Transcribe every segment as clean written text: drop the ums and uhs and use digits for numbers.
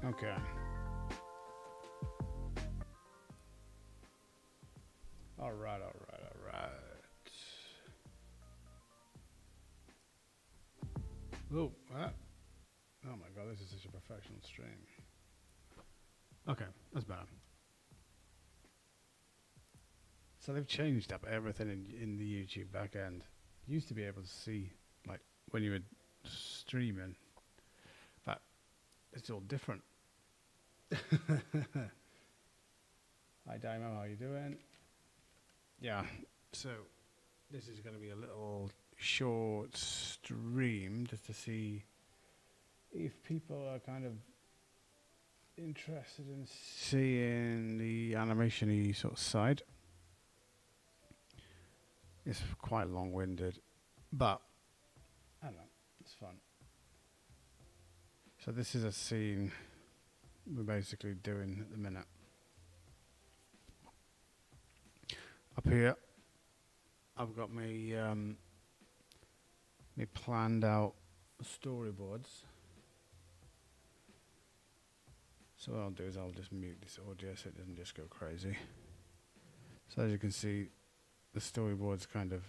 Okay. All right. Oh, what? Oh my god, this is such a professional stream. Okay, that's better. So they've changed up everything in the YouTube back end. You used to be able to see, like, when you were streaming, but it's all different. Hi, Dimo, how you doing? Yeah, so this is going to be a little short stream just to see if people are kind of interested in seeing the animation-y sort of side. It's quite long-winded, but I don't know, it's fun. So this is a scene we're basically doing at the minute. Up here, I've got me planned out storyboards. So what I'll do is I'll just mute this audio so it doesn't just go crazy. So as you can see, the storyboards kind of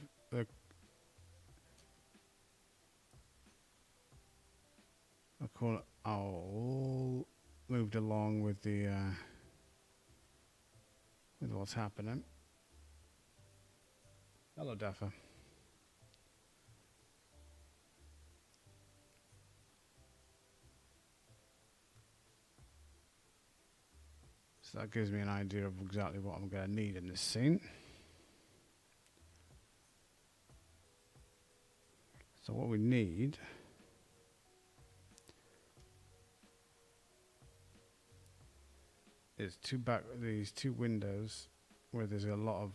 all moved along with the with what's happening. Hello, Daffa. So that gives me an idea of exactly what I'm going to need in this scene. So what we need is these two windows where there's a lot of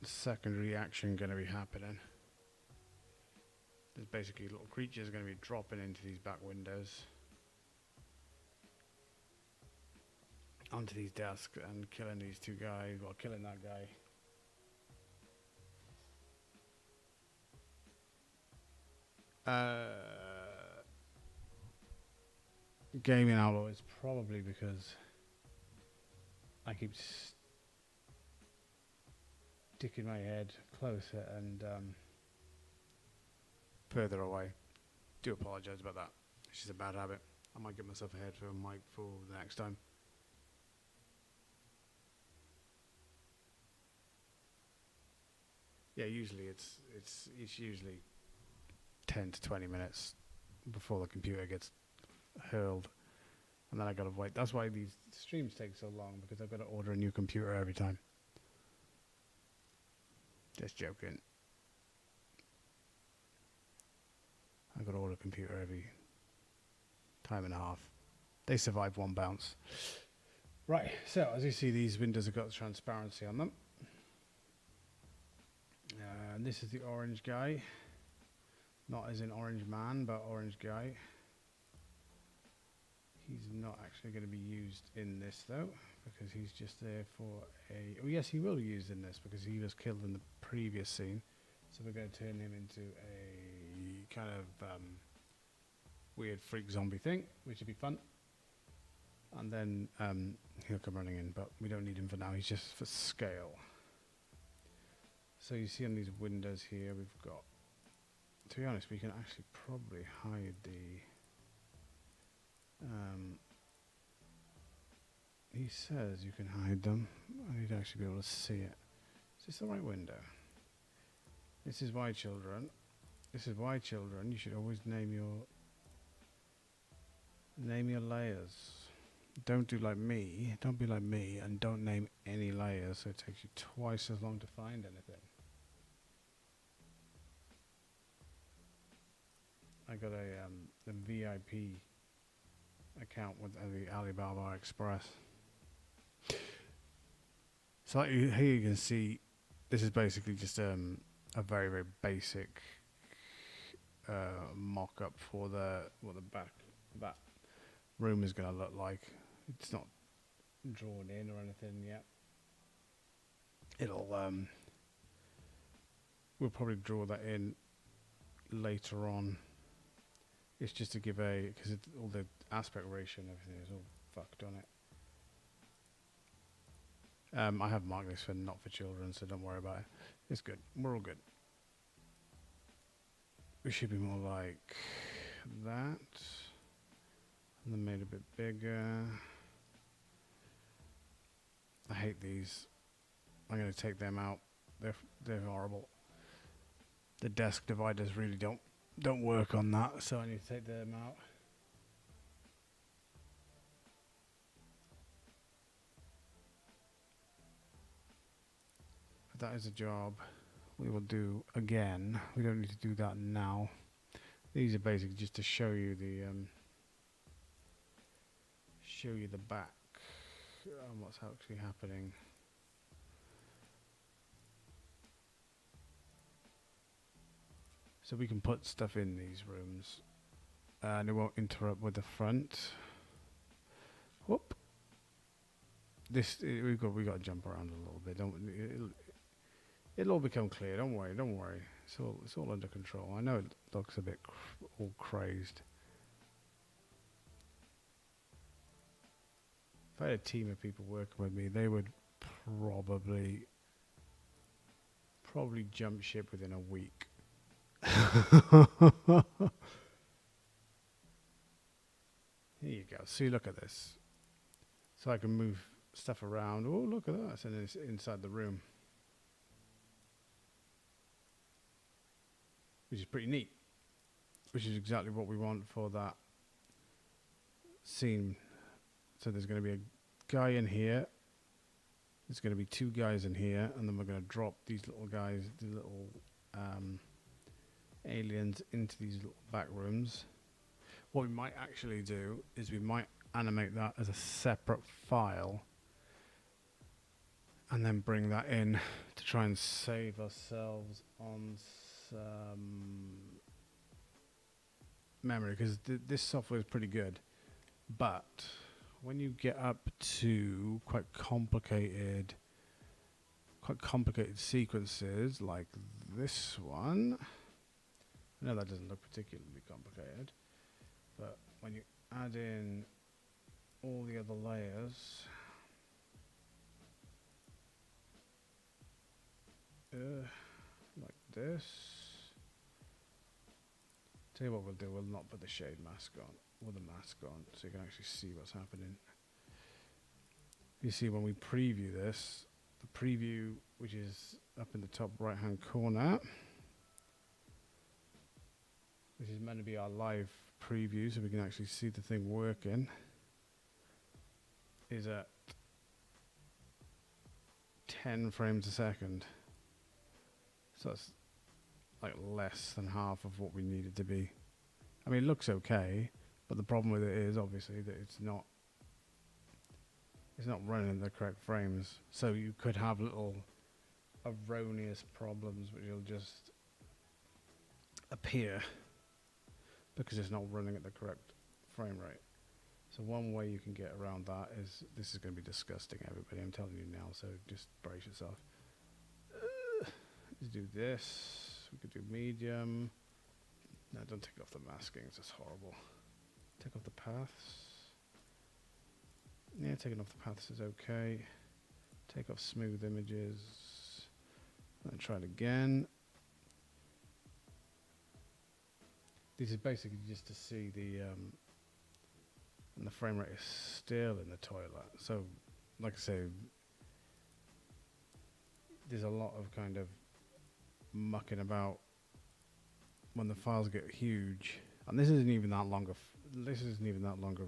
secondary action going to be happening. There's basically little creatures going to be dropping into these back windows onto these desks and killing these two guys, well, killing that guy. Gaming Outlaw is probably because I keep sticking my head closer and further away. Do apologise about that. It's just a bad habit. I might get myself a headphone mic for the next time. Yeah, usually it's usually 10 to 20 minutes before the computer gets hurled, and then I gotta wait. That's why these streams take so long, because I've got to order a new computer every time. Just joking. I've got to order a computer every time and a half. They survive one bounce. Right, so as you see, these windows have got transparency on them. And this is the orange guy. Not as in orange man, but orange guy. He's not actually going to be used in this, though, because he's just there for a... Oh, yes, he will be used in this, because he was killed in the previous scene. So we're going to turn him into a kind of weird freak zombie thing, which would be fun. And then he'll come running in, but we don't need him for now. He's just for scale. So you see on these windows here, we've got... To be honest, we can actually probably hide the... he says you can hide them. I need to actually be able to see it. Is this the right window? This is why, children. This is why, children, you should always name your layers. Don't do like me. Don't be like me, and don't name any layers, so it takes you twice as long to find anything. I got a VIP account with the Alibaba Express. So here you can see, this is basically just a very, very basic mock-up for what the back that room is going to look like. It's not drawn in or anything yet. It'll we'll probably draw that in later on. It's just to give because all the aspect ratio and everything is all fucked on it. I have marked this for not for children, so don't worry about it. It's good. We're all good. We should be more like that. And then made a bit bigger. I hate these. I'm going to take them out. They're horrible. The desk dividers really don't work on that, so I need to take them out. But that is a job we will do again. We don't need to do that now. These are basically just to show you the back and what's actually happening. So we can put stuff in these rooms and it won't interrupt with the front. Whoop. We got to jump around a little bit. It'll all become clear. Don't worry. It's all under control. I know it looks a bit all crazed. If I had a team of people working with me, they would probably jump ship within a week. Here you go. See, look at this. So I can move stuff around. Oh, look at that. And it's inside the room. Which is pretty neat. Which is exactly what we want for that scene. So there's going to be a guy in here. There's going to be two guys in here. And then we're going to drop these little guys, the little aliens into these little back rooms. What we might actually do is we might animate that as a separate file and then bring that in to try and save ourselves on some memory, because this software is pretty good, but when you get up to quite complicated sequences like this one, I know that doesn't look particularly complicated, but when you add in all the other layers, like this, tell you what we'll do, we'll not put the shade mask on, or the mask on, so you can actually see what's happening. You see when we preview this, the preview, which is up in the top right hand corner, which is meant to be our live preview, so we can actually see the thing working, is at 10 frames a second. So that's like less than half of what we need it to be. I mean, it looks okay, but the problem with it is obviously that it's not running in the correct frames. So you could have little erroneous problems which will just appear because it's not running at the correct frame rate. So one way you can get around that is, this is going to be disgusting, everybody, I'm telling you now, so just brace yourself. Let's do this. We could do medium. No, don't take off the maskings, that's horrible. Take off the paths. Yeah, taking off the paths is okay. Take off smooth images. And try it again. This is basically just to see and the frame rate is still in the toilet. So, like I say, there's a lot of kind of mucking about when the files get huge. And this isn't even that long of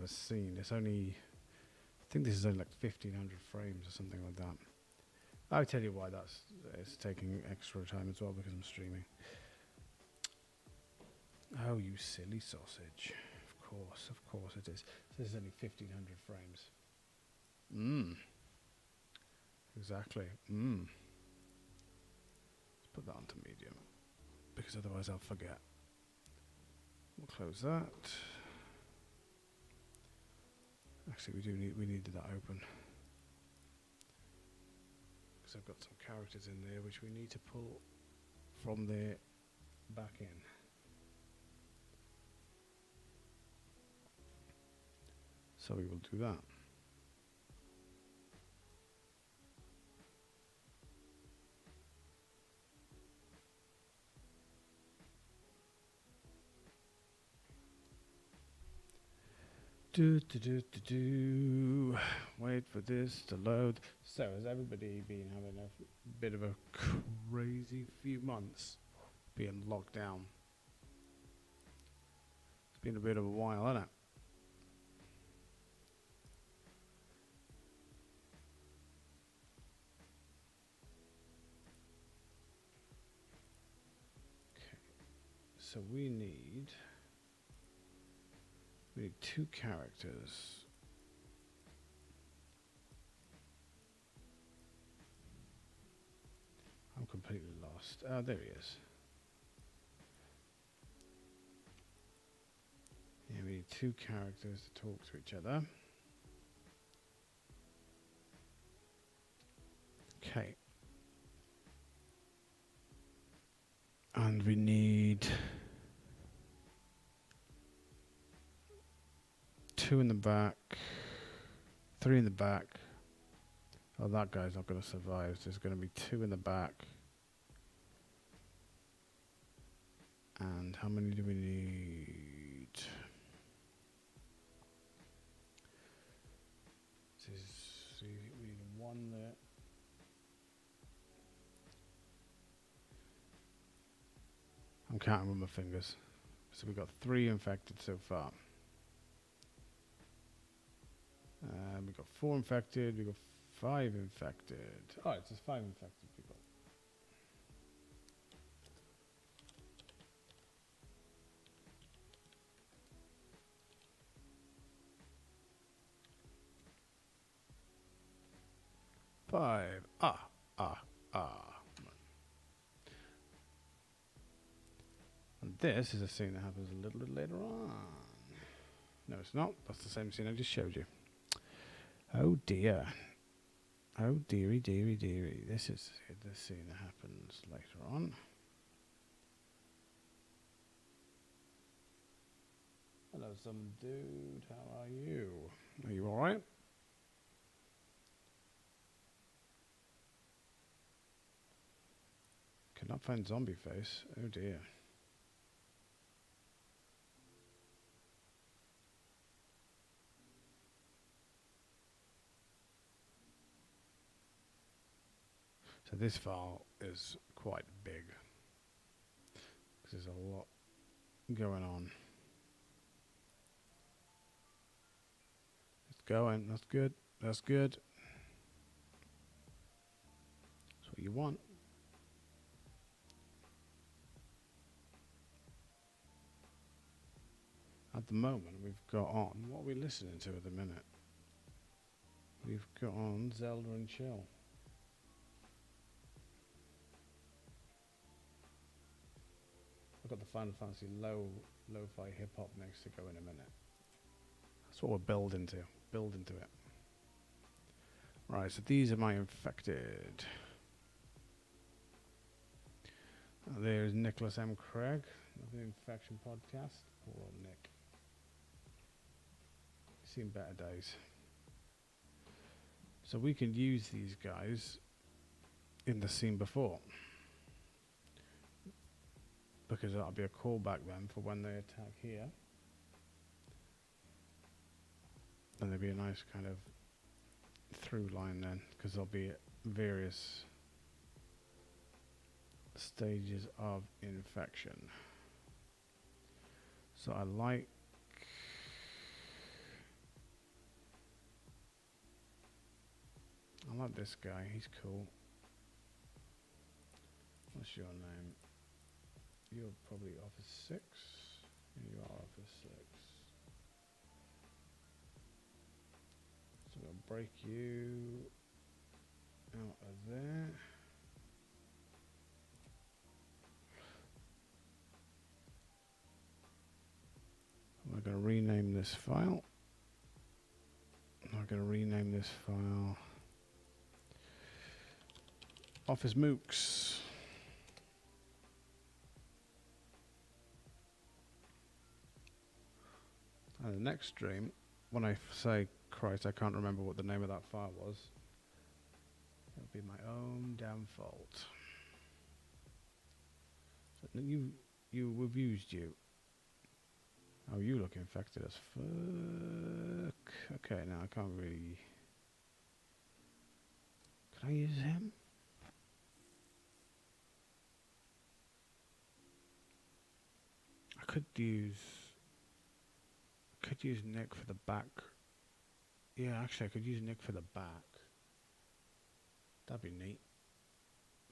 a scene. It's only, I think this is only like 1500 frames or something like that. I'll tell you why it's taking extra time as well, because I'm streaming. Oh, you silly sausage. Of course it is. So this is only 1500 frames. Exactly. Let's put that onto medium, because otherwise I'll forget. We'll close that. Actually, we needed that open, because I've got some characters in there which we need to pull from there back in. So we will do that. Wait for this to load. So has everybody been having a bit of a crazy few months being locked down? It's been a bit of a while, hasn't it? Okay. So we need 2 characters. I'm completely lost. Oh, there he is. Yeah, we need 2 characters to talk to each other. Okay. And we need 2 in the back, 3 in the back. Oh, that guy's not going to survive. There's going to be 2 in the back. And how many do we need? We need 1 there. I'm counting with my fingers. So we've got 3 infected so far. We've got 4 infected. We've got 5 infected. Oh, it's just 5 infected people. Five. And this is a scene that happens a little bit later on. No, it's not. That's the same scene I just showed you. Oh dear. Oh dearie, dearie, dearie. This is the scene that happens later on. Hello, some dude. How are you? Are you alright? Cannot find zombie face. Oh dear. So this file is quite big because there's a lot going on. It's going. That's good. That's good. That's what you want. At the moment, we've got on. What are we listening to at the minute? We've got on Zelda and Chill. I've got the Final Fantasy lo-fi hip-hop next to go in a minute. That's what we're building to. Building to it. Right, so these are my infected. There's Nicholas M. Craig of the Infection Podcast. Poor old Nick. Seen better days. So we can use these guys in the scene before, because that'll be a callback then for when they attack here. And there'll be a nice kind of through line then, because there'll be various stages of infection. So I like this guy, he's cool. What's your name? You're probably Office 6. You are Office 6. So we'll break you out of there. We're going to rename this file. I'm going to rename this file Office Mooks. And the next stream, when I say Christ, I can't remember what the name of that file was. It'll be my own damn fault. So we've used you. Oh, you look infected as fuck. Okay, now I can't really. Can I use him? I could use Nick for the back. Yeah, actually, I could use Nick for the back. That'd be neat.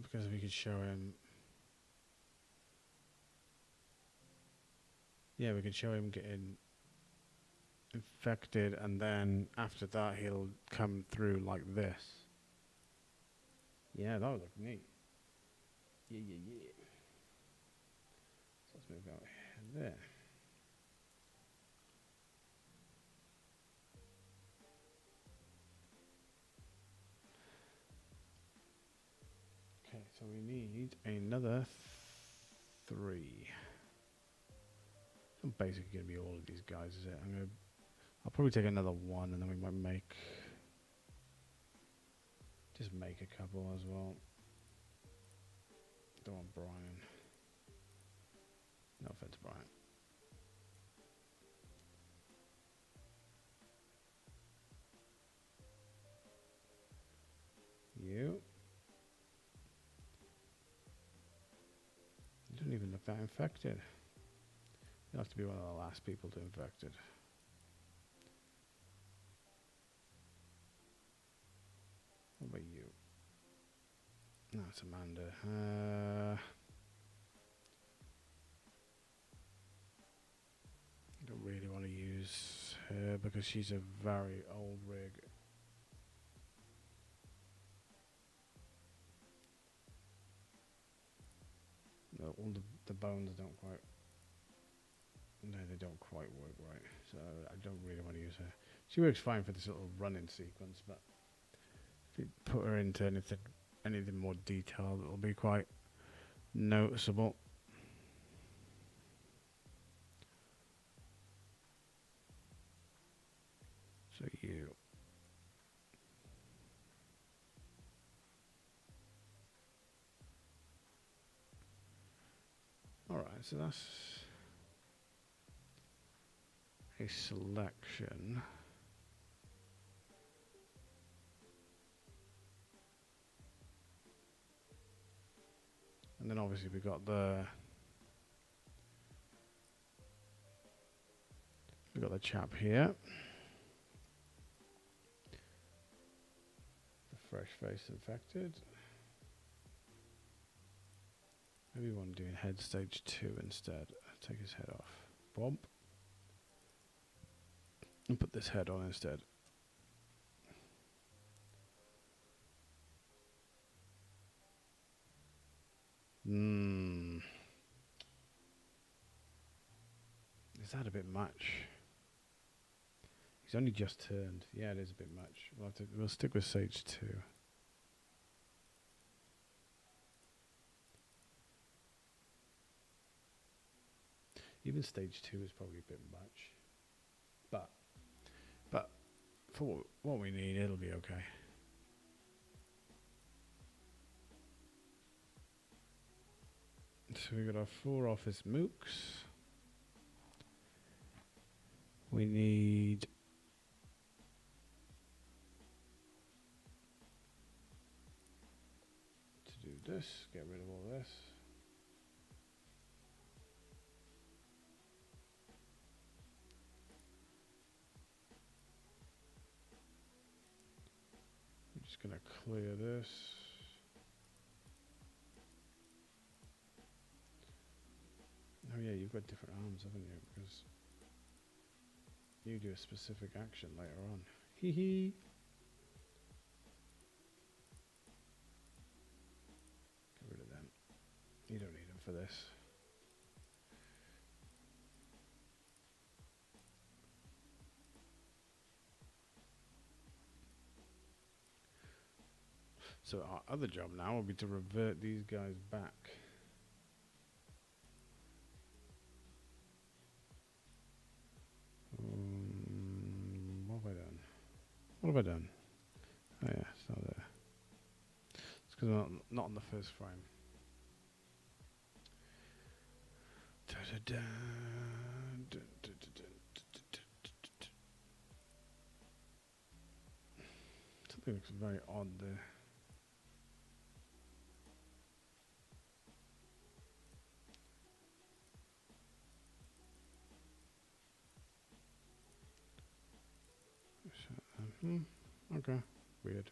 Because we could show him. Yeah, we could show him getting infected, and then after that, he'll come through like this. Yeah, that would look neat. Yeah. So let's move out there. Okay, so we need another 3. I'm basically going to be all of these guys, is it? I'll probably take another 1, and then we might just make a couple as well. Don't want Brian. No offense, Brian. You don't even look that infected. You'll have to be one of the last people to infect it. What about you? No, it's Amanda. I don't really want to use her because she's a very old rig. No, all the bones don't quite. No, they don't quite work right. So I don't really want to use her. She works fine for this little running sequence, but if you put her into anything more detailed, it'll be quite noticeable. So you. Alright, so that's a selection. And then obviously we got the chap here. The fresh face infected. Maybe we want to do head stage 2 instead. Take his head off. Bob. And put this head on instead. Is that a bit much? He's only just turned. Yeah, it is a bit much. We'll stick with stage 2. Even stage 2 is probably a bit much. But for what we need, it'll be okay. So we got our 4 office mooks. We need to do this, get rid of all this. I'm just going to clear this. Oh yeah, you've got different arms, haven't you? Because you do a specific action later on. Hee hee. Get rid of them. You don't need them for this. So our other job now will be to revert these guys back. What have I done? Oh yeah, it's not there. It's because I'm not on the first frame. Da-da-da. Something looks very odd there. Okay, weird.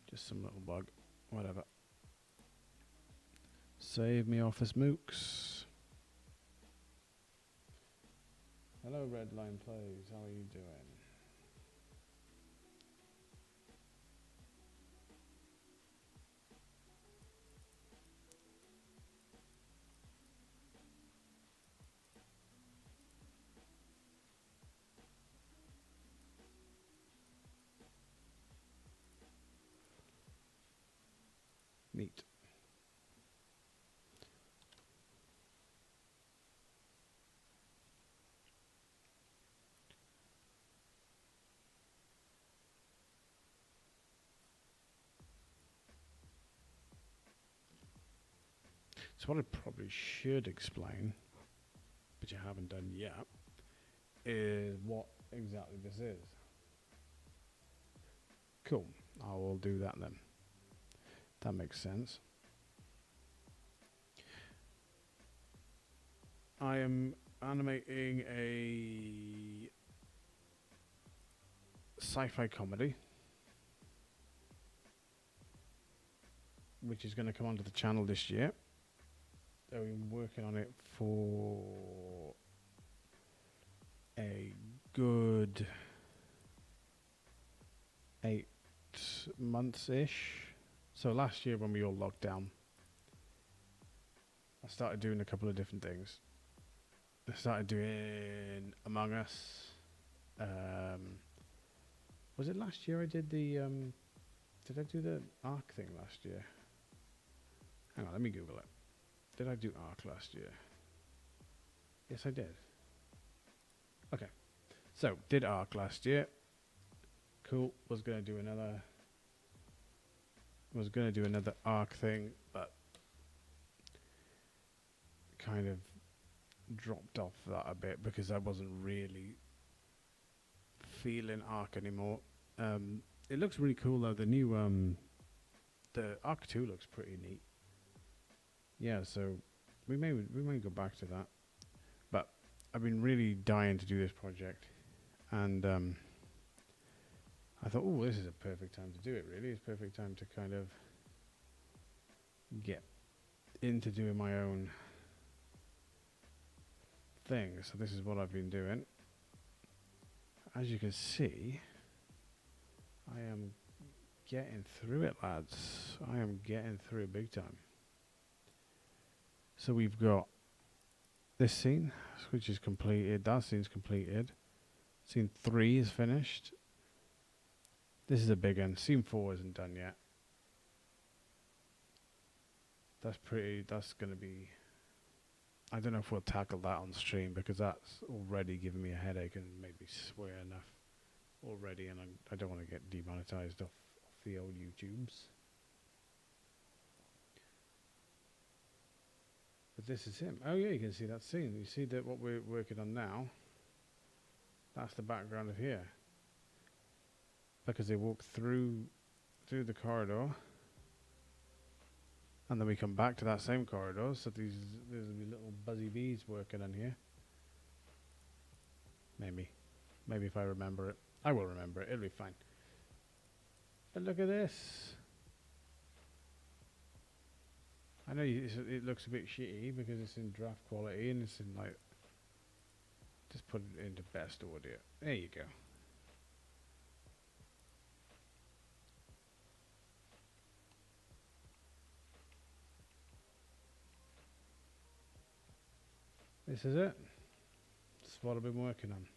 Just some little bug. Whatever. Save me office mooks. Hello, Redline Plays. How are you doing? Neat. So what I probably should explain, but you haven't done yet, is what exactly this is. Cool. I will do that then. That makes sense. I am animating a sci-fi comedy, which is going to come onto the channel this year. I've been working on it for a good 8 months-ish. So last year when we all locked down, I started doing a couple of different things. I started doing Among Us. Was it last year I did the... did I do the Ark thing last year? Hang on, let me Google it. Did I do Ark last year? Yes, I did. Okay. So, did Ark last year. Cool. Was going to do another Ark thing, but kind of dropped off that a bit because I wasn't really feeling Ark anymore. It looks really cool though. The new the Ark 2 looks pretty neat. Yeah, so we may go back to that. But I've been really dying to do this project, and I thought, oh, this is a perfect time to do it. Really, it's a perfect time to kind of get into doing my own thing. So this is what I've been doing. As you can see, I am getting through it, lads. I am getting through it big time. So we've got this scene, which is completed. That scene's completed. Scene 3 is finished. This is a big one. Scene 4 isn't done yet. That's going to be... I don't know if we'll tackle that on stream because that's already giving me a headache and made me swear enough already, and I don't want to get demonetized off the old YouTubes. But this is him. Oh yeah, you can see that scene. You see that what we're working on now? That's the background of here. Because they walk through the corridor, and then we come back to that same corridor. So there's little buzzy bees working in here. Maybe if I remember it, I will remember it. It'll be fine. But look at this. I know it looks a bit shitty because it's in draft quality and it's in like... Just put it into best audio. There you go. This is it. This is what I've been working on.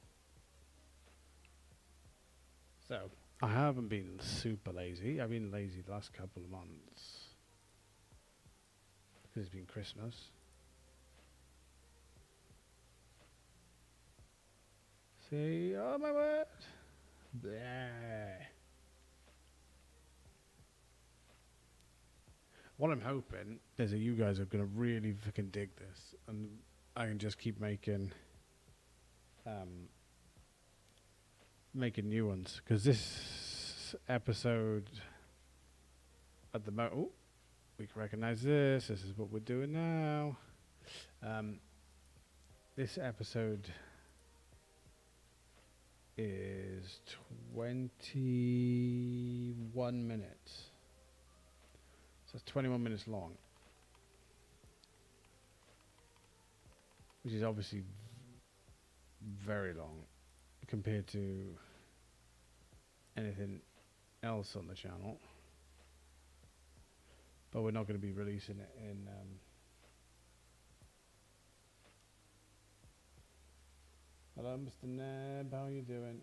So, I haven't been super lazy. I've been lazy the last couple of months. Because it's been Christmas. See, oh my word. Bleh. What I'm hoping is that you guys are going to really fucking dig this, and I can just keep making new ones, because this episode at the moment, oh, we can recognize this is what we're doing now. This episode is 21 minutes, so it's 21 minutes long, which is obviously very long compared to anything else on the channel, but we're not going to be releasing it in hello Mr. Neb, how you doing?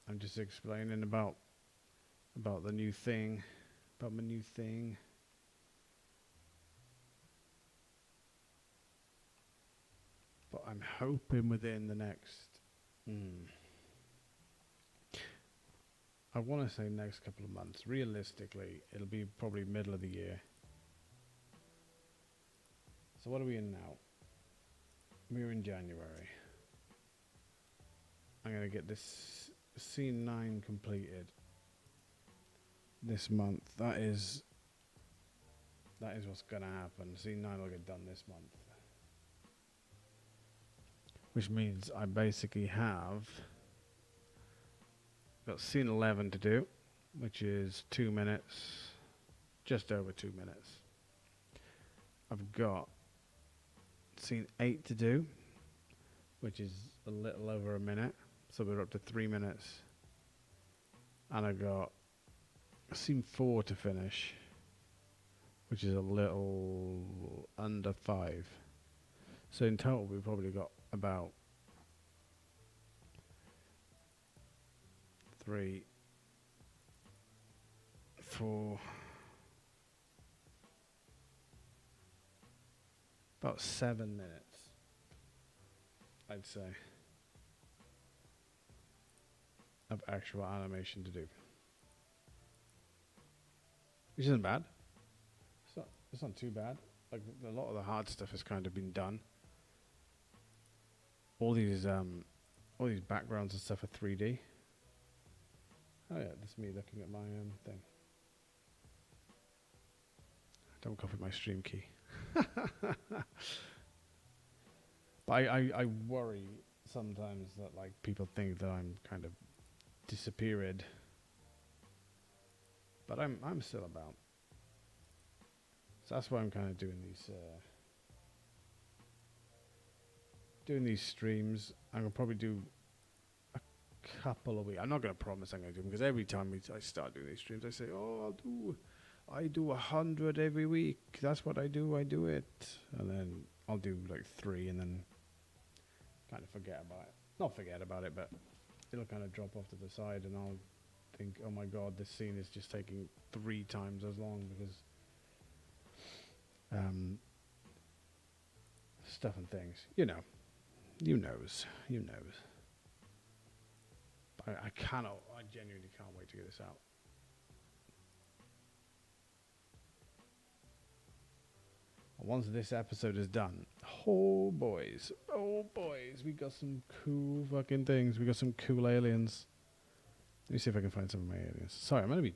I'm just explaining about the new thing, about my new thing. But I'm hoping within the next I want to say next couple of months. Realistically, it'll be probably middle of the year. So what are we in now? We're in January. I'm going to get this scene 9 completed this month. That is what's going to happen. Scene 9 will get done this month. Which means I basically have got scene 11 to do, which is 2 minutes, just over 2 minutes. I've got scene 8 to do, which is a little over a minute, so we're up to 3 minutes. And I got scene 4 to finish, which is a little under 5. So in total we've probably got about 3, 4, about 7 minutes, I'd say, of actual animation to do, which isn't bad. It's not too bad. Like, a lot of the hard stuff has kind of been done. All these backgrounds and stuff are 3D. Oh yeah, that's me looking at my thing. Don't copy my stream key. But I worry sometimes that, like, people think that I'm kind of disappeared. But I'm still about. So that's why I'm kind of doing these streams. I'm gonna probably do a couple a week. I'm not gonna promise I'm gonna do them, because every time I start doing these streams, I say, "Oh, I do 100 every week. That's what I do. I do it," and then I'll do like 3, and then kind of forget about it. Not forget about it, but it'll kind of drop off to the side, and I'll think, "Oh my God, this scene is just taking 3 times as long because." Stuff and things, you knows. I genuinely can't wait to get this out. Once this episode is done, oh boys, we got some cool fucking things. We got some cool aliens. Let me see if I can find some of my aliens. Sorry, I'm gonna be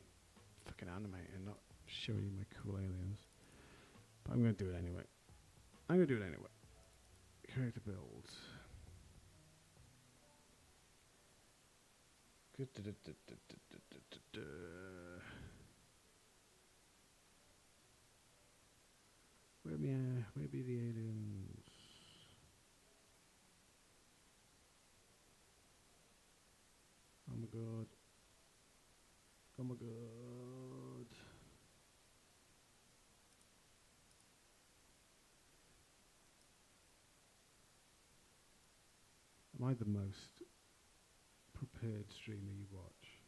fucking animating, not showing you my cool aliens. But I'm gonna do it anyway. Character build. Where be the aliens? Oh my God. Am I the most prepared streamer you watch?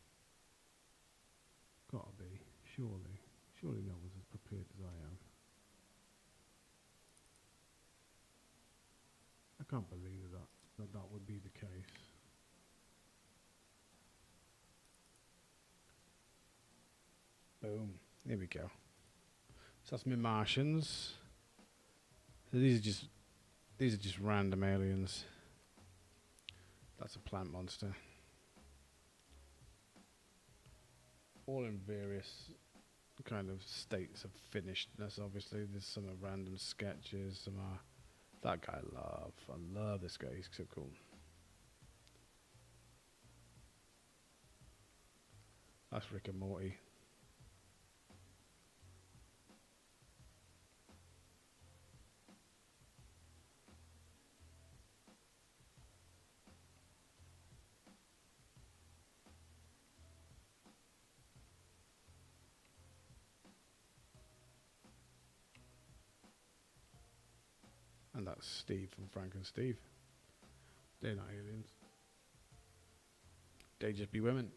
Gotta be, surely. Surely no one's as prepared as I am. I can't believe that would be the case. Boom. There we go. So that's my Martians. So these are just random aliens. That's a plant monster. All in various kind of states of finishedness. Obviously, there's some are random sketches. Some are that guy. I love this guy. He's so cool. That's Rick and Morty. And that's Steve from Frank and Steve. They're not aliens. They just be women.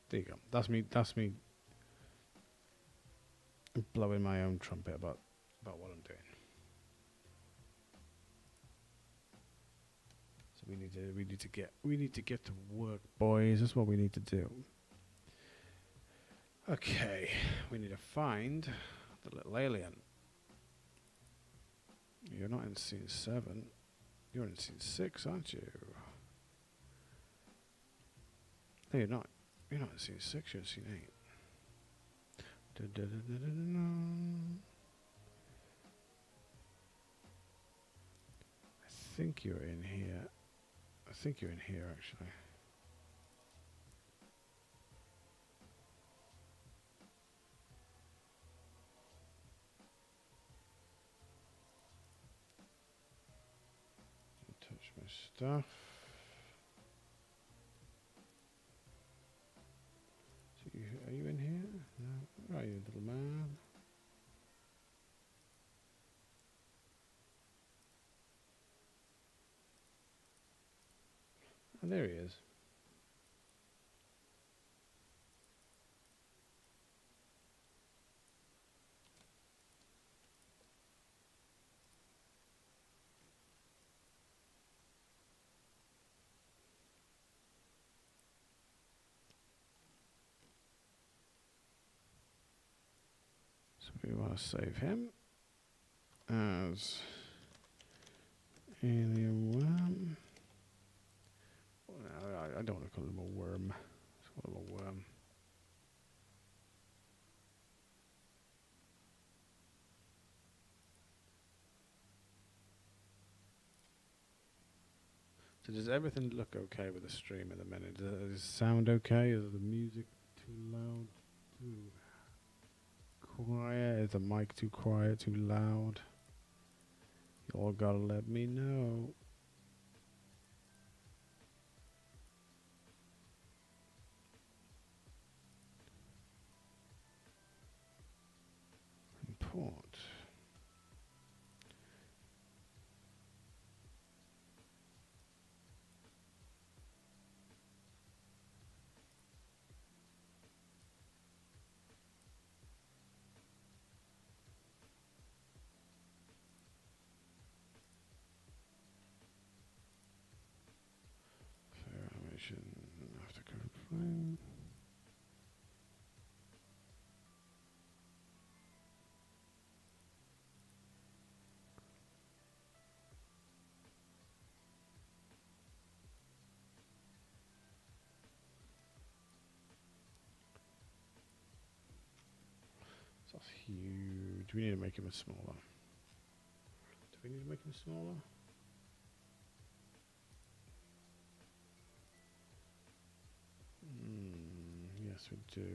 There you go. That's me blowing my own trumpet about what I'm doing. So we need to get to work, boys. That's what we need to do. Okay, we need to find the little alien. You're not in scene 7. You're in scene 6, aren't you? No, you're not. You're not in scene 6, you're in scene 8. I think you're in here. I think you're in here, actually. Touch my stuff. So are you in here? No. Where are you, little man? Oh, there he is. So we want to save him as alien worm. Well, I don't want to call him a worm. Let's call him a worm. So does everything look okay with the stream at the minute? Does it sound okay? Is the music too loud? Too quiet? Is the mic too quiet? Too loud? You all gotta let me know. Import. Fair animation after current frame. So that's huge. Do we need to make him smaller? Do we need to make him smaller? Yes, we do.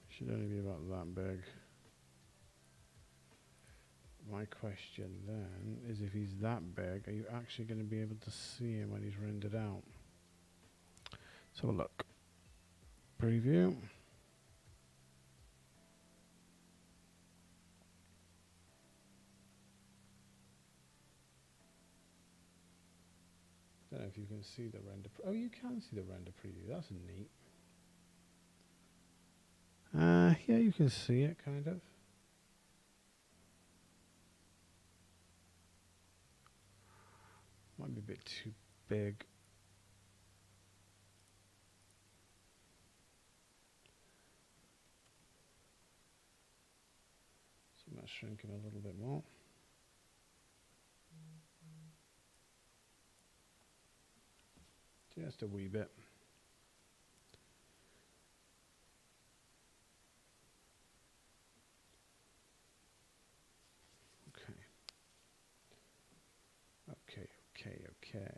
Should only be about that big. My question then is, if he's that big, are you actually going to be able to see him when he's rendered out? So look. Preview. Don't know if you can see the render. Oh, you can see the render preview. That's neat. Yeah, you can see it, kind of. Might be a bit too big. So I'm going to shrink him a little bit more. Just a wee bit. Okay.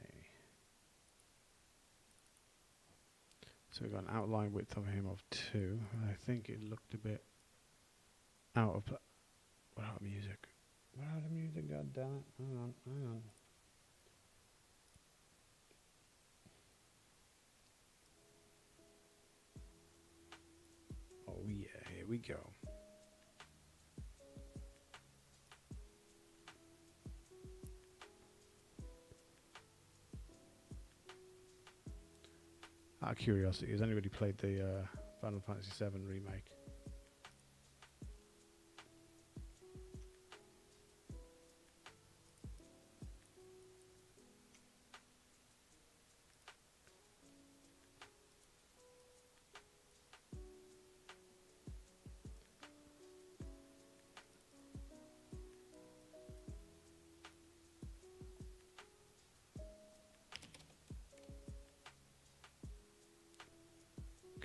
So we've got an outline width of him of 2. I think it looked a bit out of... What out of music? What out of music? God damn it. Hang on. Oh yeah, here we go. Out of curiosity, has anybody played the Final Fantasy VII remake?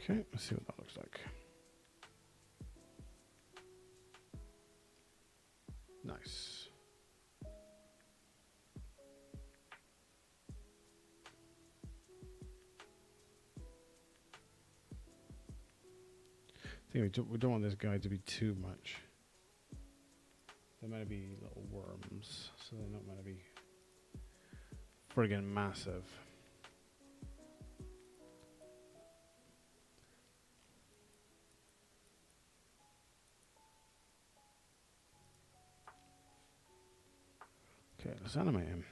Okay, let's see what that looks like. Nice. I think we don't want this guy to be too much. They're meant to be little worms, so they're not meant to be friggin' massive. Okay, let's animate him.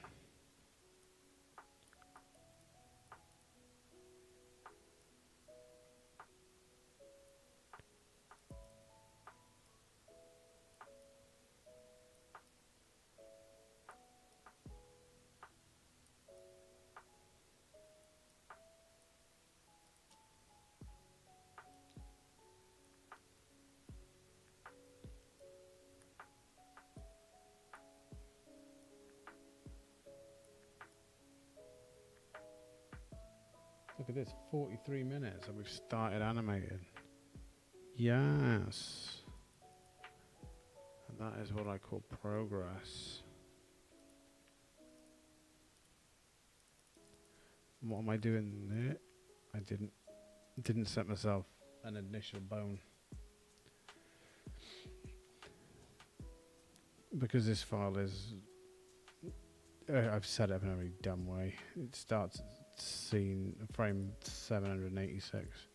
Look at this, 43 minutes and we've started animating. Yes. And that is what I call progress. What am I doing there? I didn't set myself an initial bone. Because this file is... I've set it up in a really dumb way. It starts at scene frame 786.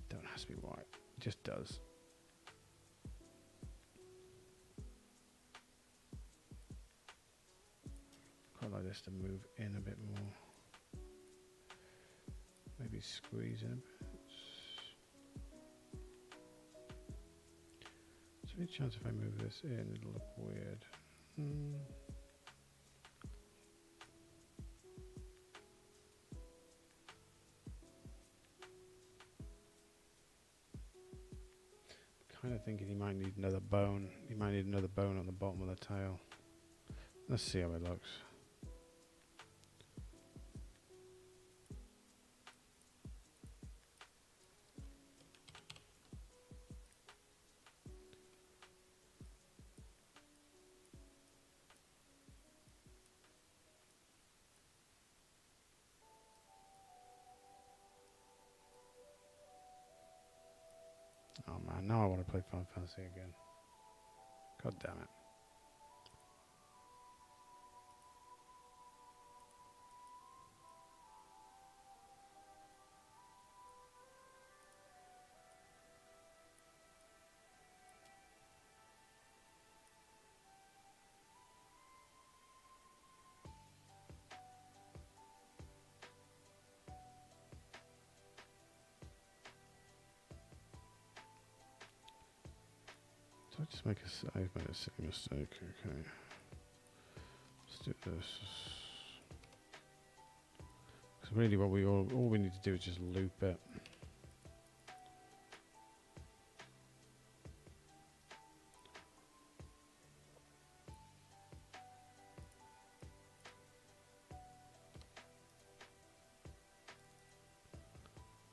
Don't ask me why. It just does. Quite like this to move in a bit more. Maybe squeeze in a bit. There's any chance if I move this in, it'll look weird. Kind of thinking he might need another bone. He might need another bone on the bottom of the tail. Let's see how it looks. Oh man, now I want to play Final Fantasy again. God damn it. I just make I've made a silly mistake. Okay. Let's do this. Because really what all we need to do is just loop it.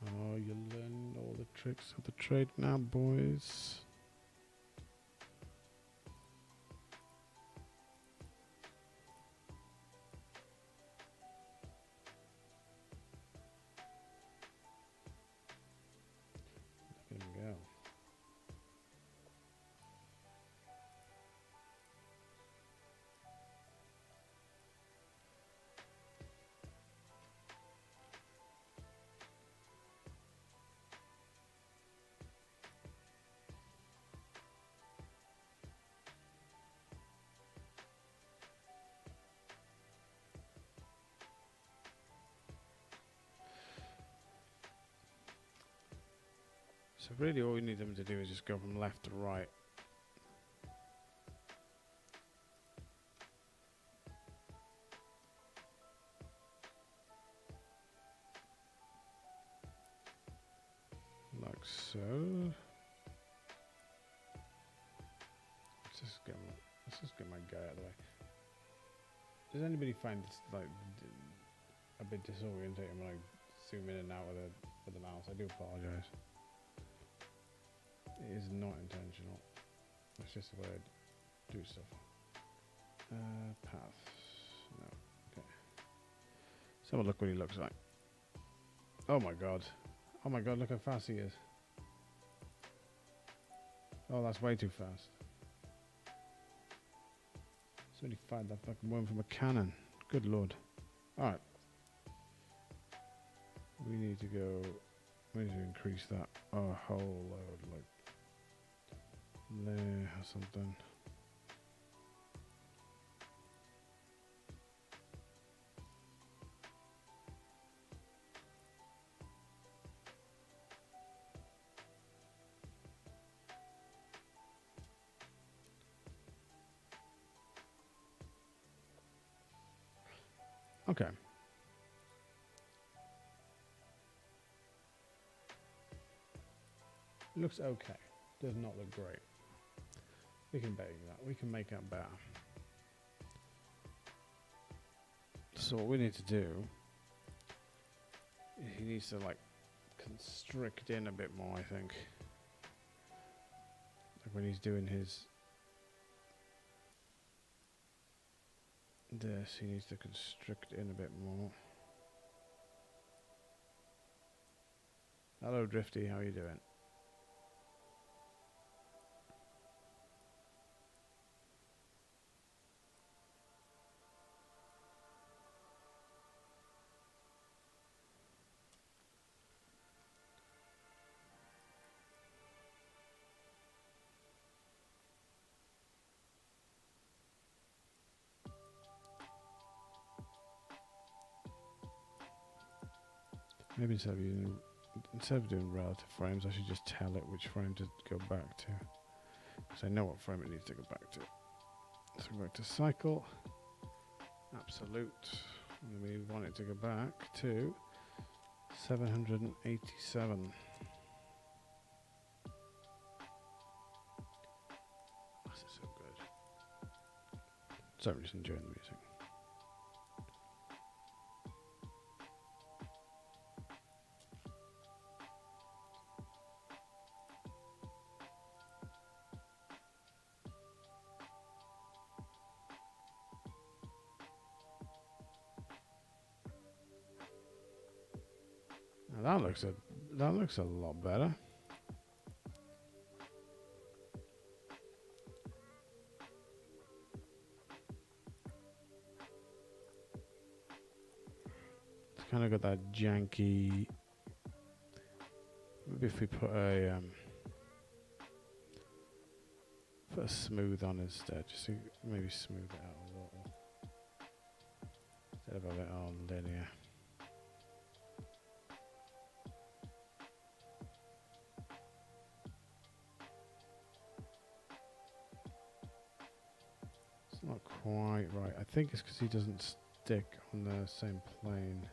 Oh, you're learning all the tricks of the trade now, boys. Look at him go. So really all we need them to do is just go from left to right. Like so. Let's just get my guy out of the way. Does anybody find this like a bit disorientating when I zoom in and out with the mouse? I do apologise. It is not intentional. It's just the way I do stuff. Path. No. Okay. Let's have a look what he looks like. Oh my god. Oh my god, look how fast he is. Oh, that's way too fast. Somebody fired that fucking one from a cannon. Good lord. Alright. We need to increase that a whole load, like there or something. Okay. Looks okay. Does not look great. We can bake that. We can make that better. So what we need to do is he needs to like constrict in a bit more, I think. Like when he's doing his this, he needs to constrict in a bit more. Hello Drifty, how are you doing? Maybe instead of doing relative frames, I should just tell it which frame to go back to. Because I know what frame it needs to go back to. So go back to cycle, absolute, and we want it to go back to 787. This is so good. So I'm just enjoying the music. Now that looks a lot better. It's kind of got that janky. Maybe if we put a smooth on instead, just to maybe smooth it out a little instead of a bit all linear. Not quite right. I think it's because he doesn't stick on the same plane.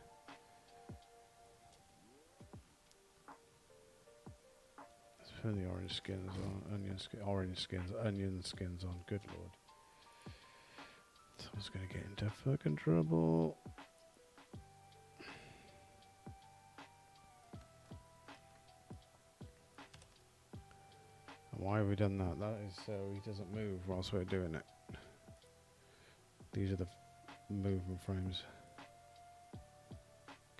Let's put the orange skins on. Orange skins, onion skins on. Good lord. Someone's going to get into fucking trouble. Why have we done that? That is so he doesn't move whilst we're doing it. These are the movement frames.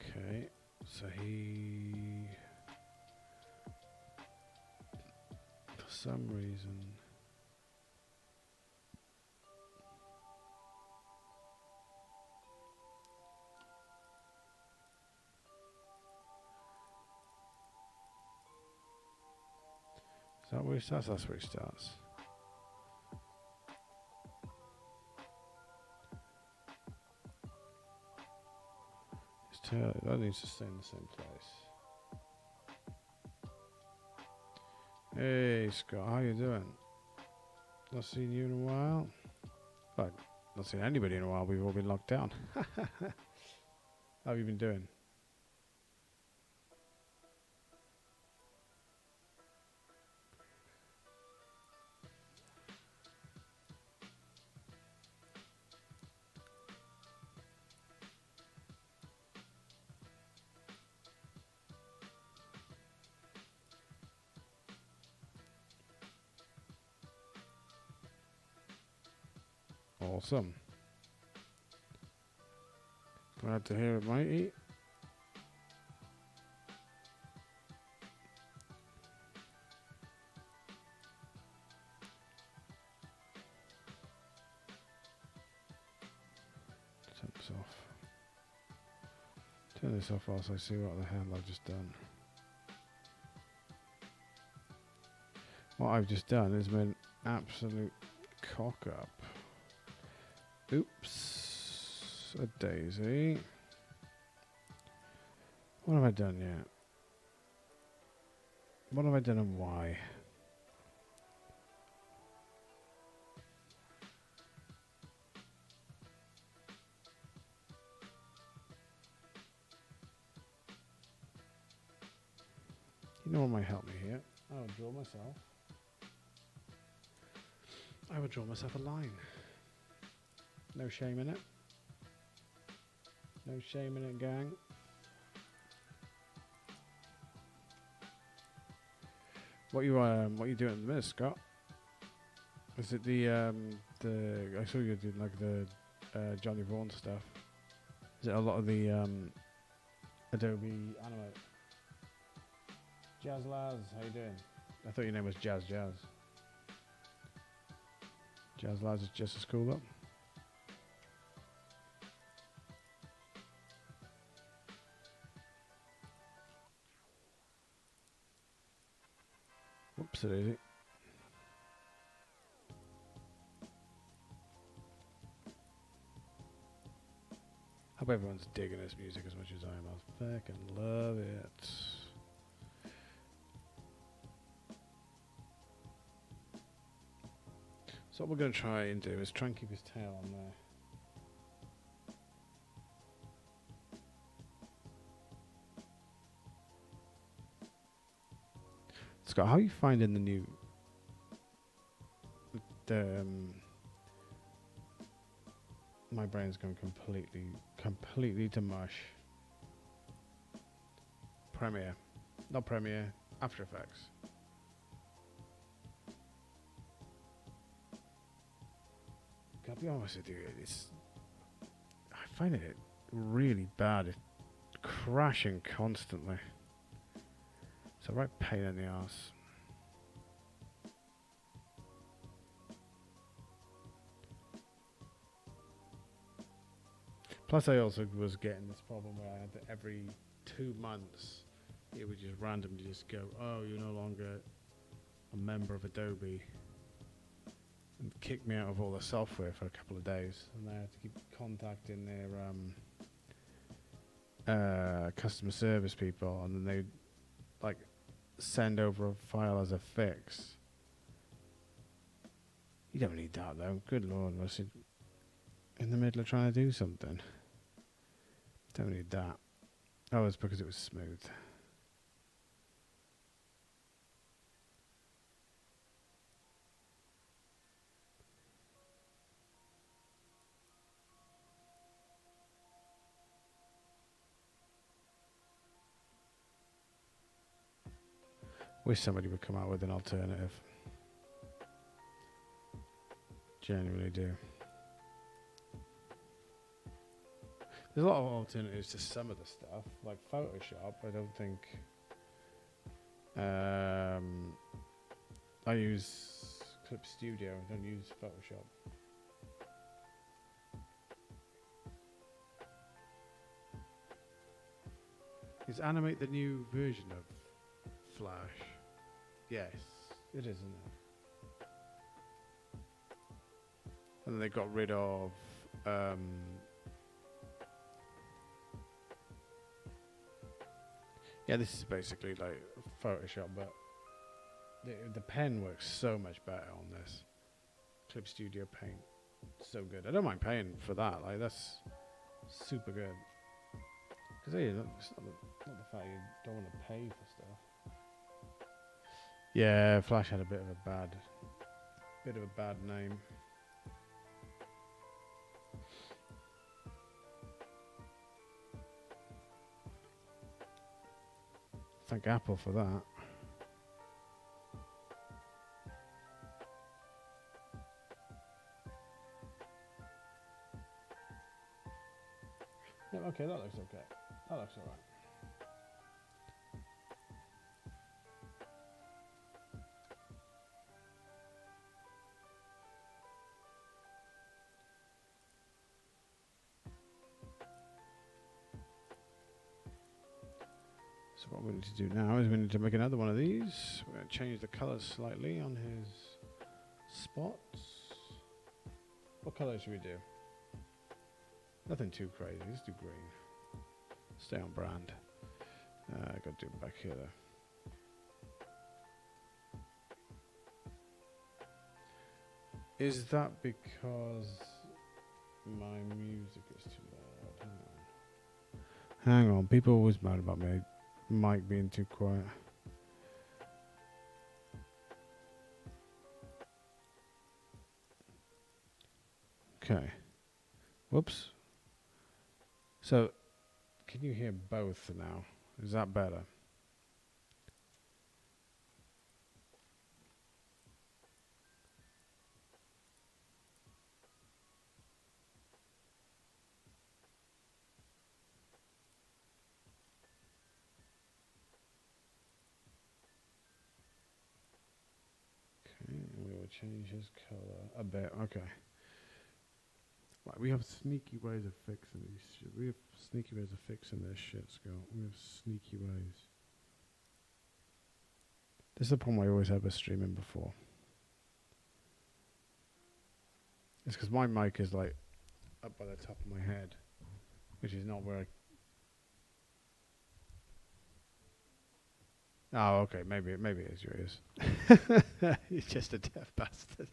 Okay, so he, for some reason, is that where he starts? That's where he starts. His tail, that needs to stay in the same place. Hey Scott, how you doing? Not seen you in a while. Well, not seen anybody in a while. We've all been locked down. How have you been doing? Awesome. Glad to hear it, matey. Turn this off. Turn this off whilst I see what the hell I've just done. What I've just done is made an absolute cock up. Oops. A daisy. What have I done yet? What have I done and why? You know what might help me here? I will draw myself. I would draw myself a line. No shame in it. No shame in it, gang. What you doing at the minute, Scott? Is it the I saw you did like the Johnny Vaughan stuff. Is it a lot of the Adobe Animate? Jazz Laz, how you doing? I thought your name was Jazz. Jazz Laz is just as cool up. Whoops, it is. Hope everyone's digging this music as much as I am. I fucking love it. So what we're going to try and do is try and keep his tail on there. Scott, how are you finding the new... my brain's gone completely to mush. Not Premiere, After Effects. I'll be honest with you, I find it really bad. It's crashing constantly. It's a right pain in the ass. Plus, I also was getting this problem where I had to, every 2 months, it would just randomly just go, oh, you're no longer a member of Adobe, and kick me out of all the software for a couple of days. And I had to keep contacting their customer service people, and then they'd like send over a file as a fix. You don't need that though. Good lord, was it in the middle of trying to do something? Don't need that. Oh, it's because it was smooth. Wish somebody would come out with an alternative. Genuinely do. There's a lot of alternatives to some of the stuff, like Photoshop. I don't think. I use Clip Studio. I don't use Photoshop. Is Animate the new version of Flash? Yes, it is, isn't it? And then they got rid of yeah, this is basically like Photoshop, but the pen works so much better on this. Clip Studio Paint, so good. I don't mind paying for that. Like that's super good. Because hey, it's not the fact you don't want to pay for stuff. Yeah, Flash had a bit of a bad name. Thank Apple for that. Yeah, okay, that looks okay. That looks alright. So what we need to do now is we need to make another one of these. We're going to change the colours slightly on his spots. What colour should we do? Nothing too crazy. Let's do green. Stay on brand. I got to do it back here though. Is that because my music is too loud? Hang on. People are always mad about my mic being too quiet. Okay. Whoops. So, can you hear both now? Is that better? Okay, we will change his color a bit. Okay. Right, we have sneaky ways of fixing these shit. We have sneaky ways of fixing this shit, Scott. We have sneaky ways. This is the problem I always have with streaming before. It's because my mic is like up by the top of my head, which is not where I... Oh, okay. Maybe it is your ears. You're just a deaf bastard.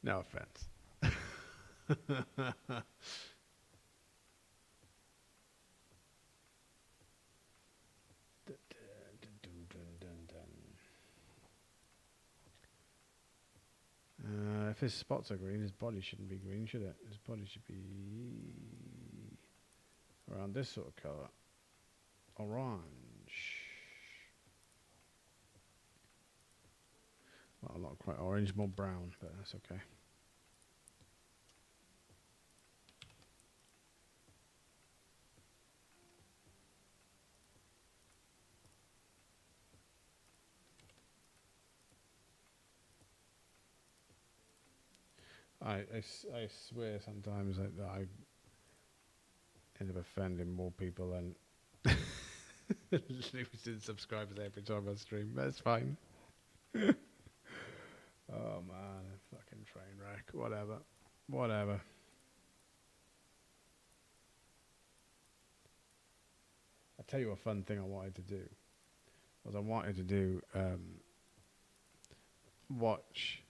No offense. If his spots are green, his body shouldn't be green, should it? His body should be around this sort of colour. Orange. Well, not quite orange, more brown, but that's okay. I swear sometimes that I end up offending more people than losing subscribers every time I stream. That's fine. Oh man, fucking train wreck. Whatever. I'll tell you a fun thing I wanted to do. Was I wanted to do watch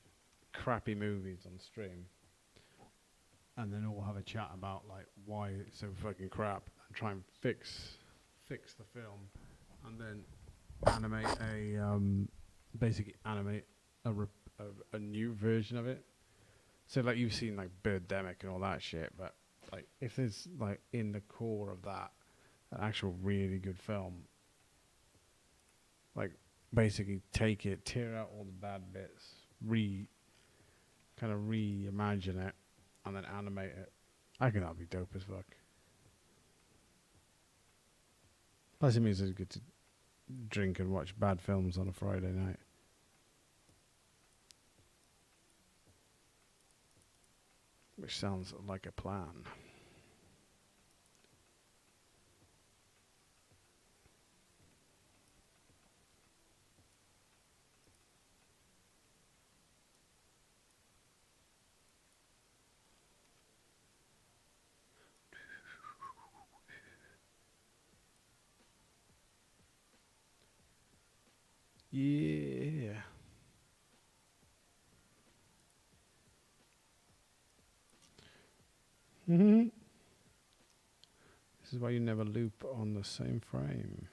crappy movies on stream, and then all have a chat about like why it's so fucking crap, and try and fix the film, and then animate basically animate a new version of it. So like you've seen like Birdemic and all that shit, but like if there's like in the core of that an actual really good film, like basically take it, tear out all the bad bits, reimagine it, and then animate it. I think that'd be dope as fuck. Plus it means it's good to drink and watch bad films on a Friday night. Which sounds like a plan. Yeah. This is why you never loop on the same frame.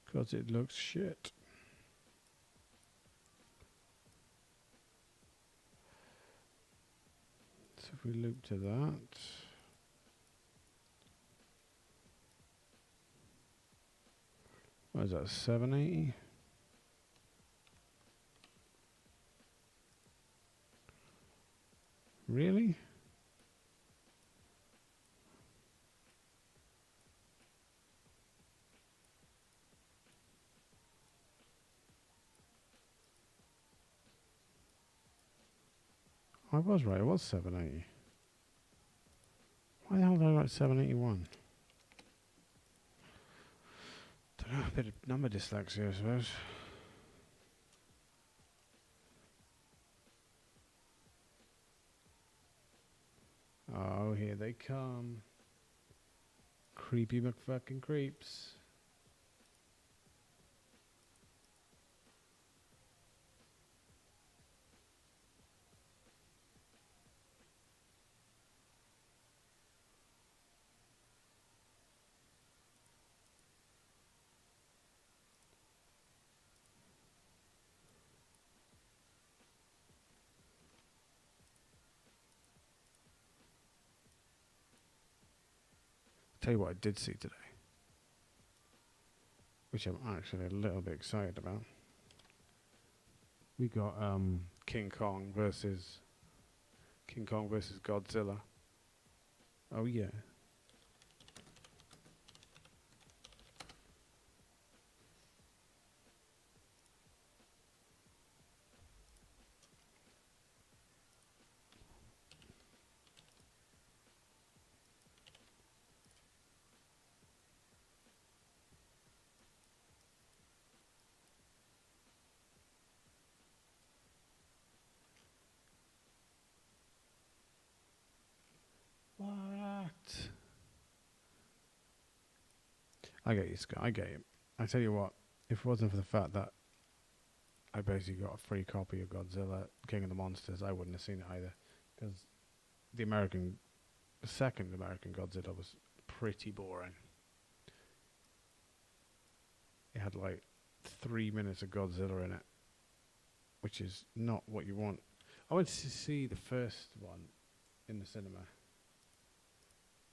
Because it looks shit. So if we loop to that. What is that, 780? Really? I was right, it was 780. Why the hell did I write 781? Don't know, a bit of number dyslexia, I suppose. Oh, here they come. Creepy McFucking creeps. Tell you what I did see today, which I'm actually a little bit excited about. We got King Kong versus Godzilla. Oh yeah. What? I get you, Scott. I get you. I tell you what, if it wasn't for the fact that I basically got a free copy of Godzilla, King of the Monsters, I wouldn't have seen it either. Because the second American Godzilla was pretty boring. It had like 3 minutes of Godzilla in it, which is not what you want. I went to see the first one in the cinema.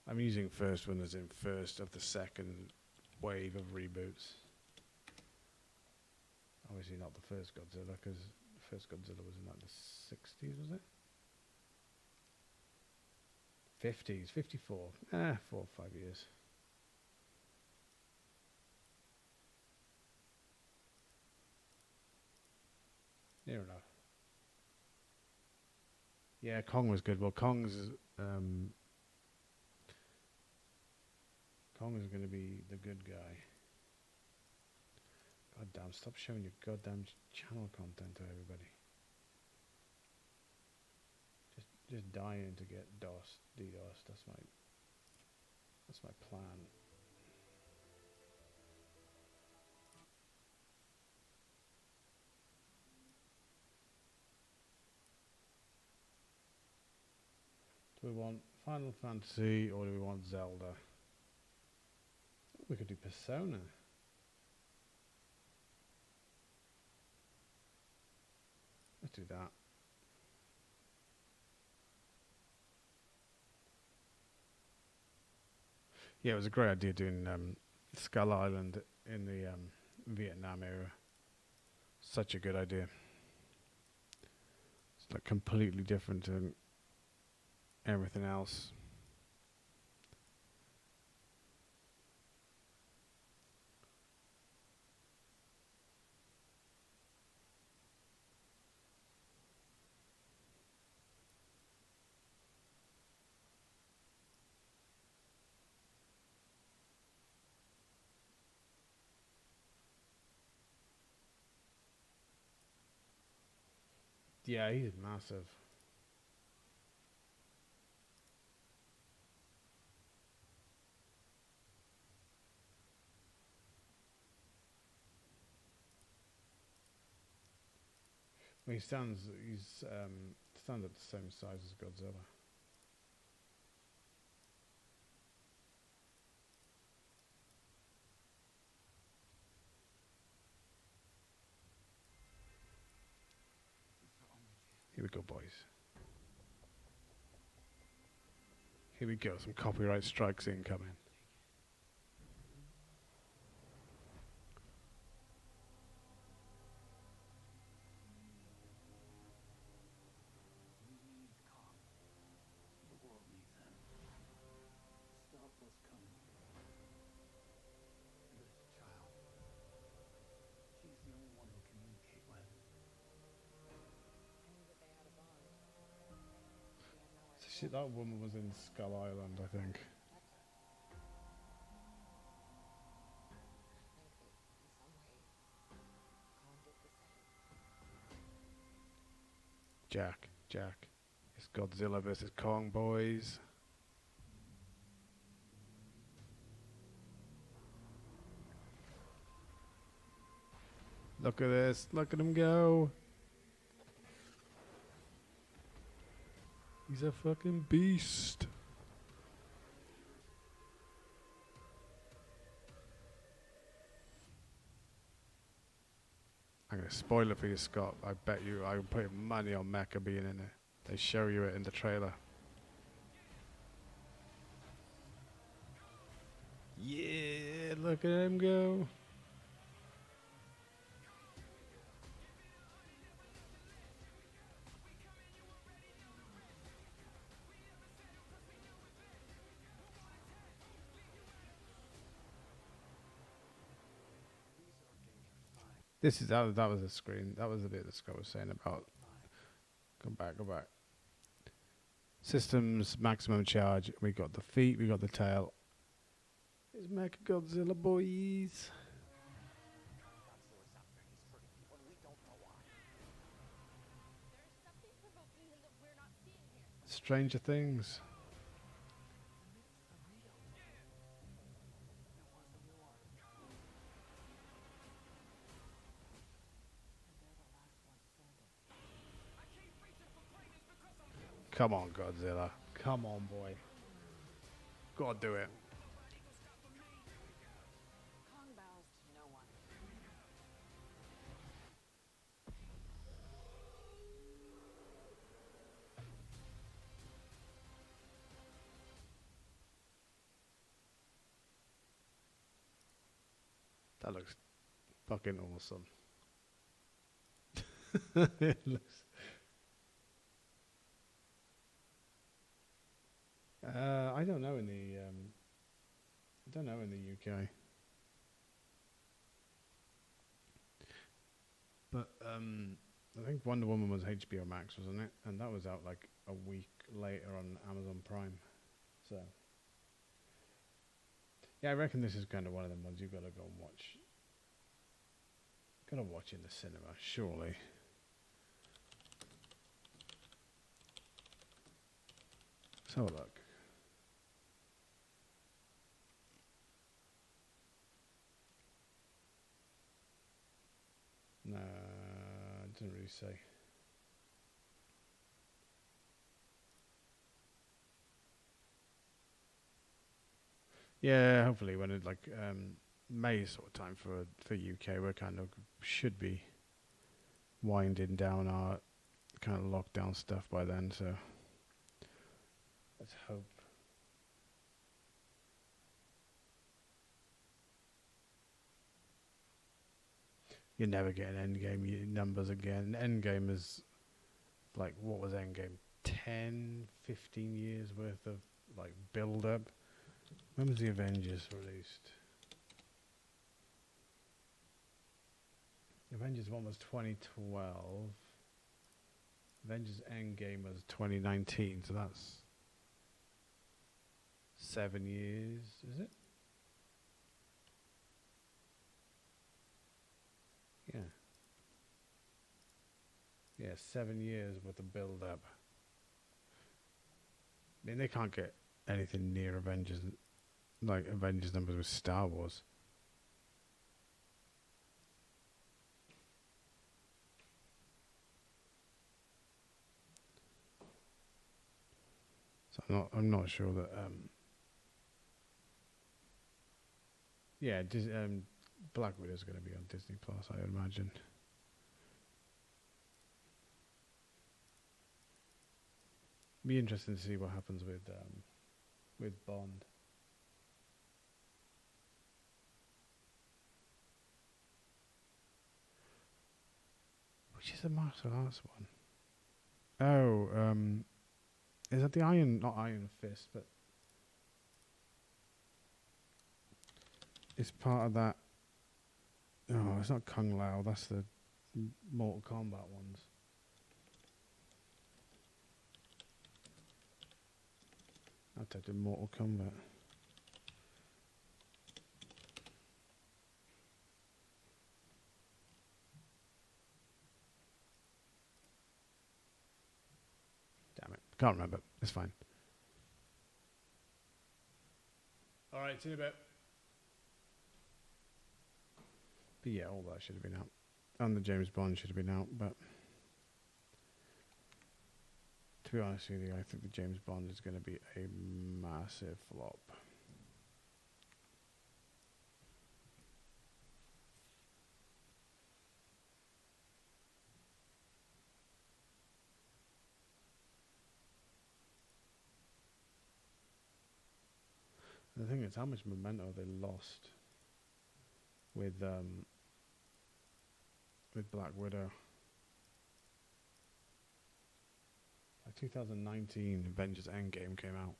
I'm using first one as in first of the second wave of reboots. Obviously not the first Godzilla, because the first Godzilla was in like the 60s, was it? 50s, 54. 4 or 5 years. Near enough. Yeah, Kong was good. Well, Kong is going to be the good guy. God damn, stop showing your goddamn channel content to everybody. Just dying to get DDoS. That's my plan. Do we want Final Fantasy or do we want Zelda? We could do Persona. Let's do that. Yeah, it was a great idea doing Skull Island in the Vietnam era. Such a good idea. It's like completely different to everything else. Yeah, he's massive. Well, he stands. Stands at the same size as Godzilla. Here we go, boys. Here we go. Some copyright strikes incoming. Shit, that woman was in Skull Island, I think. Jack. It's Godzilla versus Kong, boys. Look at this. Look at him go. He's a fucking beast. I'm going to spoil it for you, Scott. I bet you I would put money on Mecha being in it. They show you it in the trailer. Yeah, look at him go. That was a screen. That was the bit that Scott was saying about. Go back. Systems maximum charge. We got the feet. We got the tail. It's Mecha Godzilla, boys. Stranger Things. Come on, Godzilla. Come on, boy. Gotta do it. That looks fucking awesome. It looks. I don't know in the UK. But I think Wonder Woman was HBO Max, wasn't it? And that was out like a week later on Amazon Prime. So yeah, I reckon this is kind of one of them ones you've got to go and watch. Gotta watch in the cinema, surely. Let's have a look. No, it doesn't really say. Yeah, hopefully when it like May sort of time for UK, we're kind of should be winding down our kind of lockdown stuff by then. So let's hope. You're never getting endgame numbers again. Endgame is like, what was Endgame? 10, 15 years worth of like build up. When was the Avengers released? Avengers 1 was 2012. Avengers Endgame was 2019, so that's 7 years, is it? Yeah. Yeah, 7 years worth of build up. I mean, they can't get anything near Avengers, like Avengers numbers with Star Wars. So I'm not sure that yeah, Black Widow's going to be on Disney Plus, I would imagine. Be interesting to see what happens with Bond. Which is the martial arts one? Oh, is that the Iron? Not Iron Fist, but it's part of that. Oh, it's not Kung Lao. That's the Mortal Kombat ones. I typed in Mortal Kombat. Damn it. Can't remember. It's fine. Alright, see you in a bit. But yeah, all that should have been out. And the James Bond should have been out, but to be honest with you, I think the James Bond is going to be a massive flop. The thing is, how much momentum they lost with Black Widow. Like 2019, Avengers Endgame came out.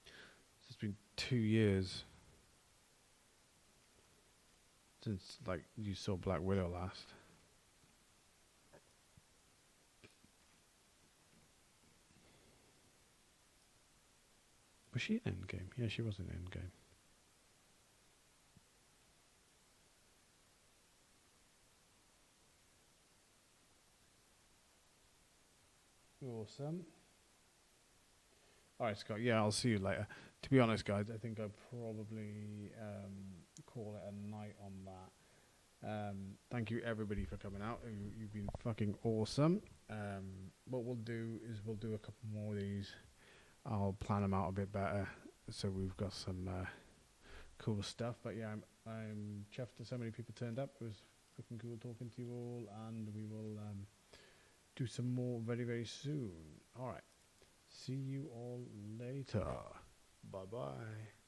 So it's been 2 years since like you saw Black Widow last. Was she in Endgame? Yeah, she was in Endgame. Awesome. Alright, Scott. Yeah, I'll see you later. To be honest, guys, I think I'll probably call it a night on that. Thank you, everybody, for coming out. You've been fucking awesome. What we'll do is we'll do a couple more of these. I'll plan them out a bit better, so we've got some cool stuff. But yeah, I'm chuffed that so many people turned up. It was freaking cool talking to you all, and we will do some more very, very soon. All right. See you all later. Bye-bye.